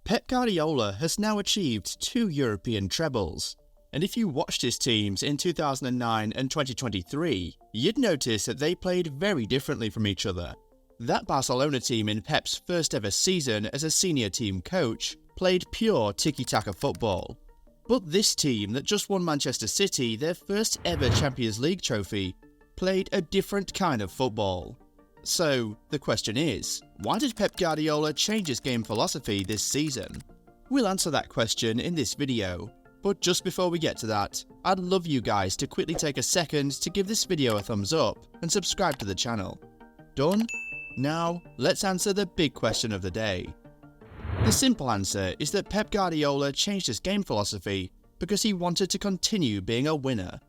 Pep Guardiola has now achieved 2 European trebles, and if you watched his teams in 2009 and 2023, you'd notice that they played very differently from each other. That Barcelona team in Pep's first ever season as a senior team coach played pure Tikitaka football. But this team that just won Manchester City their first ever Champions League trophy played a different kind of football. So, the question is, why did Pep Guardiola change his game philosophy this season? We'll answer that question in this video, but just before we get to that, I'd love you guys to quickly take a second to give this video a thumbs up and subscribe to the channel. Done? Now, let's answer the big question of the day. The simple answer is that Pep Guardiola changed his game philosophy because he wanted to continue being a winner.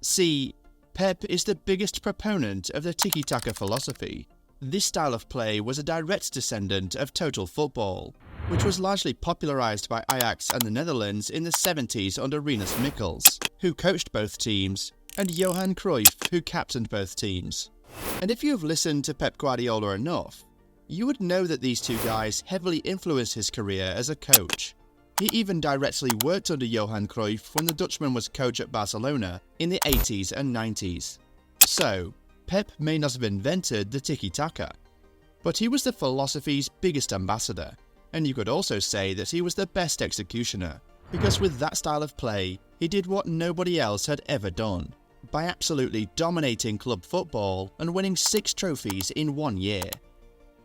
See, Pep is the biggest proponent of the Tikitaka philosophy. This style of play was a direct descendant of total football, which was largely popularized by Ajax and the Netherlands in the 70s under Rinus Michels, who coached both teams, and Johan Cruyff, who captained both teams. And if you have listened to Pep Guardiola enough, you would know that these two guys heavily influenced his career as a coach. He even directly worked under Johan Cruyff when the Dutchman was coach at Barcelona in the 80s and 90s. So, Pep may not have invented the tiki-taka, but he was the philosophy's biggest ambassador, and you could also say that he was the best executioner, because with that style of play, he did what nobody else had ever done, by absolutely dominating club football and winning 6 trophies in 1 year.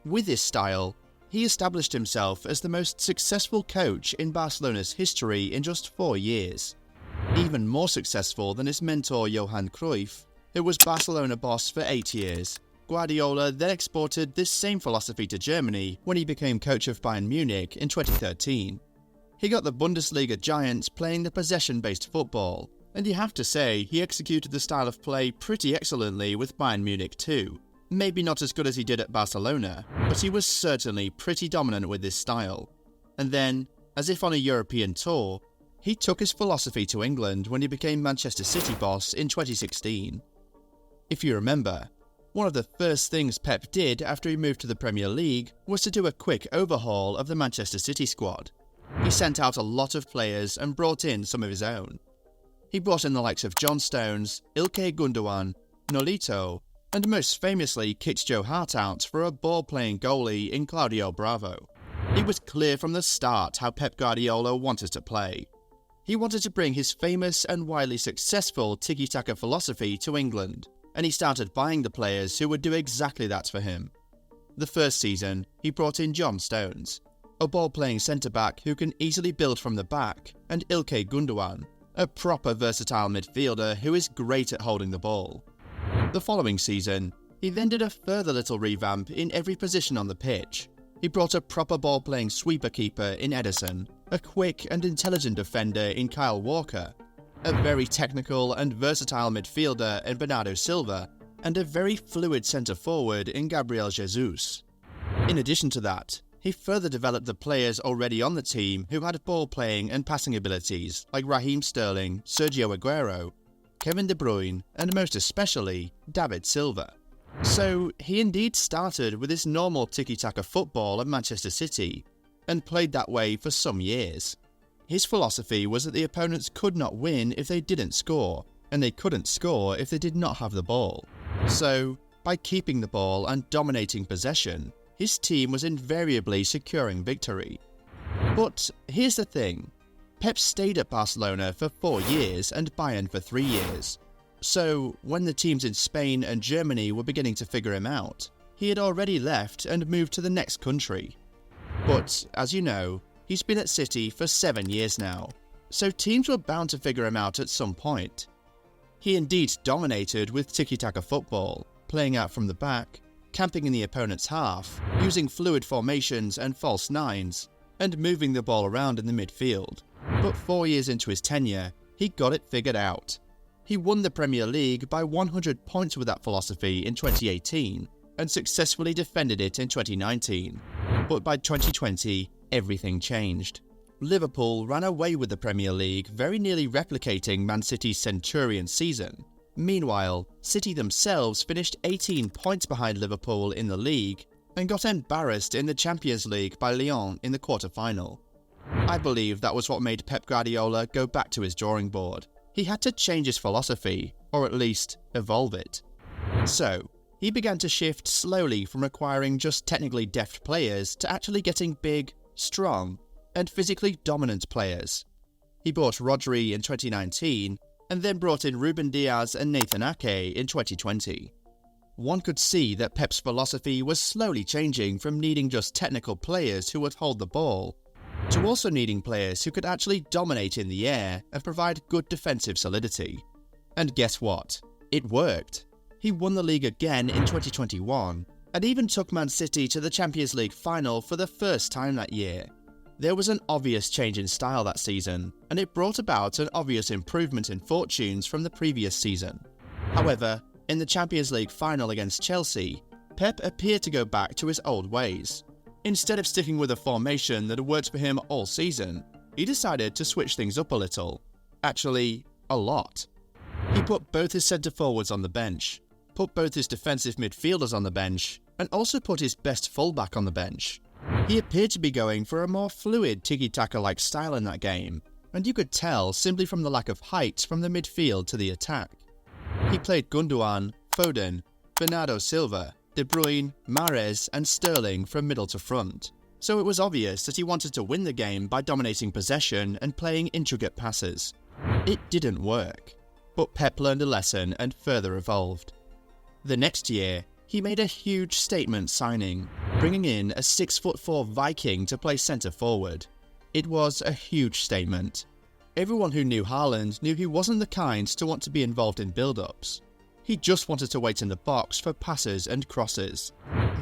With this style, he established himself as the most successful coach in Barcelona's history in just 4 years. Even more successful than his mentor Johan Cruyff, who was Barcelona boss for 8 years. Guardiola then exported this same philosophy to Germany when he became coach of Bayern Munich in 2013. He got the Bundesliga giants playing the possession-based football, and you have to say he executed the style of play pretty excellently with Bayern Munich too. Maybe not as good as he did at Barcelona, but he was certainly pretty dominant with this style. And then, as if on a European tour, he took his philosophy to England when he became Manchester City boss in 2016. If you remember, one of the first things Pep did after he moved to the Premier League was to do a quick overhaul of the Manchester City squad. He sent out a lot of players and brought in some of his own. He brought in the likes of John Stones, Ilkay Gundogan, Nolito, and most famously kicked Joe Hart out for a ball-playing goalie in Claudio Bravo. It was clear from the start how Pep Guardiola wanted to play. He wanted to bring his famous and widely successful tiki-taka philosophy to England, and he started buying the players who would do exactly that for him. The first season, he brought in John Stones, a ball-playing centre-back who can easily build from the back, and Ilkay Gundogan, a proper versatile midfielder who is great at holding the ball. The following season, he then did a further little revamp in every position on the pitch. He brought a proper ball-playing sweeper-keeper in Edison, a quick and intelligent defender in Kyle Walker, a very technical and versatile midfielder in Bernardo Silva, and a very fluid centre-forward in Gabriel Jesus. In addition to that, he further developed the players already on the team who had ball-playing and passing abilities like Raheem Sterling, Sergio Aguero, Kevin De Bruyne, and most especially, David Silva. So, he indeed started with his normal tiki-taka football at Manchester City, and played that way for some years. His philosophy was that the opponents could not win if they didn't score, and they couldn't score if they did not have the ball. So, by keeping the ball and dominating possession, his team was invariably securing victory. But here's the thing. Pep stayed at Barcelona for 4 years and Bayern for 3 years. So, when the teams in Spain and Germany were beginning to figure him out, he had already left and moved to the next country. But, as you know, he's been at City for 7 years now, so teams were bound to figure him out at some point. He indeed dominated with tiki-taka football, playing out from the back, camping in the opponent's half, using fluid formations and false nines, and moving the ball around in the midfield. But 4 years into his tenure, he got it figured out. He won the Premier League by 100 points with that philosophy in 2018, and successfully defended it in 2019. But by 2020, everything changed. Liverpool ran away with the Premier League, very nearly replicating Man City's Centurion season. Meanwhile, City themselves finished 18 points behind Liverpool in the league, and got embarrassed in the Champions League by Lyon in the quarter-final. I believe that was what made Pep Guardiola go back to his drawing board. He had to change his philosophy, or at least evolve it. So, he began to shift slowly from acquiring just technically deft players to actually getting big, strong, and physically dominant players. He bought Rodri in 2019, and then brought in Ruben Dias and Nathan Ake in 2020. One could see that Pep's philosophy was slowly changing from needing just technical players who would hold the ball, to also needing players who could actually dominate in the air and provide good defensive solidity. And guess what? It worked. He won the league again in 2021, and even took Man City to the Champions League final for the first time that year. There was an obvious change in style that season, and it brought about an obvious improvement in fortunes from the previous season. However, in the Champions League final against Chelsea, Pep appeared to go back to his old ways. Instead of sticking with a formation that had worked for him all season, he decided to switch things up a little. Actually, a lot. He put both his centre-forwards on the bench, put both his defensive midfielders on the bench, and also put his best fullback on the bench. He appeared to be going for a more fluid Tikitaka-like style in that game, and you could tell simply from the lack of height from the midfield to the attack. He played Gundogan, Foden, Bernardo Silva, De Bruyne, Mahrez and Sterling from middle to front, so it was obvious that he wanted to win the game by dominating possession and playing intricate passes. It didn't work, but Pep learned a lesson and further evolved. The next year, he made a huge statement signing, bringing in a 6'4" Viking to play centre forward. It was a huge statement. Everyone who knew Haaland knew he wasn't the kind to want to be involved in build-ups. He just wanted to wait in the box for passes and crosses.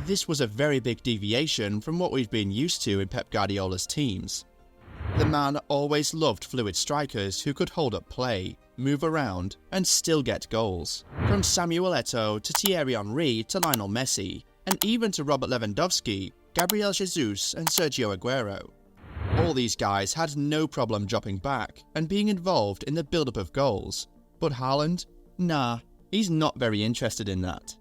This was a very big deviation from what we've been used to in Pep Guardiola's teams. The man always loved fluid strikers who could hold up play, move around, and still get goals. From Samuel Eto'o to Thierry Henry to Lionel Messi, and even to Robert Lewandowski, Gabriel Jesus and Sergio Aguero. All these guys had no problem dropping back and being involved in the build-up of goals. But Haaland? Nah, he's not very interested in that.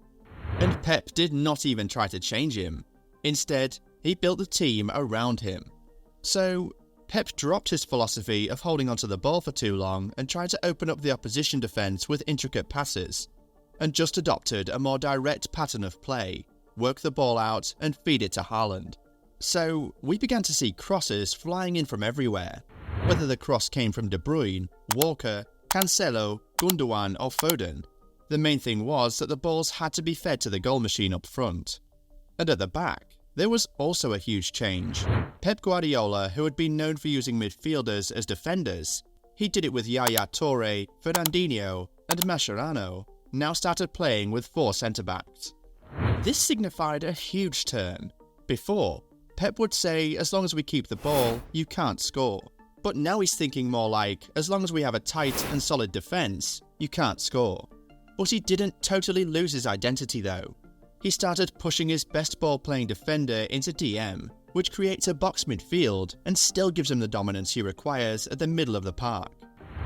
And Pep did not even try to change him. Instead, he built the team around him. So, Pep dropped his philosophy of holding onto the ball for too long and tried to open up the opposition defence with intricate passes, and just adopted a more direct pattern of play, work the ball out and feed it to Haaland. So, we began to see crosses flying in from everywhere, whether the cross came from De Bruyne, Walker, Cancelo, Gundogan or Foden. The main thing was that the balls had to be fed to the goal machine up front. And at the back, there was also a huge change. Pep Guardiola, who had been known for using midfielders as defenders, he did it with Yaya Toure, Fernandinho and Mascherano, now started playing with 4 centre-backs. This signified a huge turn. Before, Pep would say, as long as we keep the ball, you can't score. But now he's thinking more like, as long as we have a tight and solid defence, you can't score. But he didn't totally lose his identity though. He started pushing his best ball-playing defender into DM, which creates a box midfield and still gives him the dominance he requires at the middle of the park.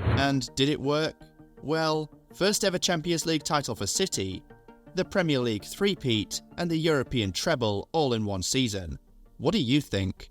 And did it work? Well, first ever Champions League title for City, the Premier League three-peat and the European treble all in one season. What do you think?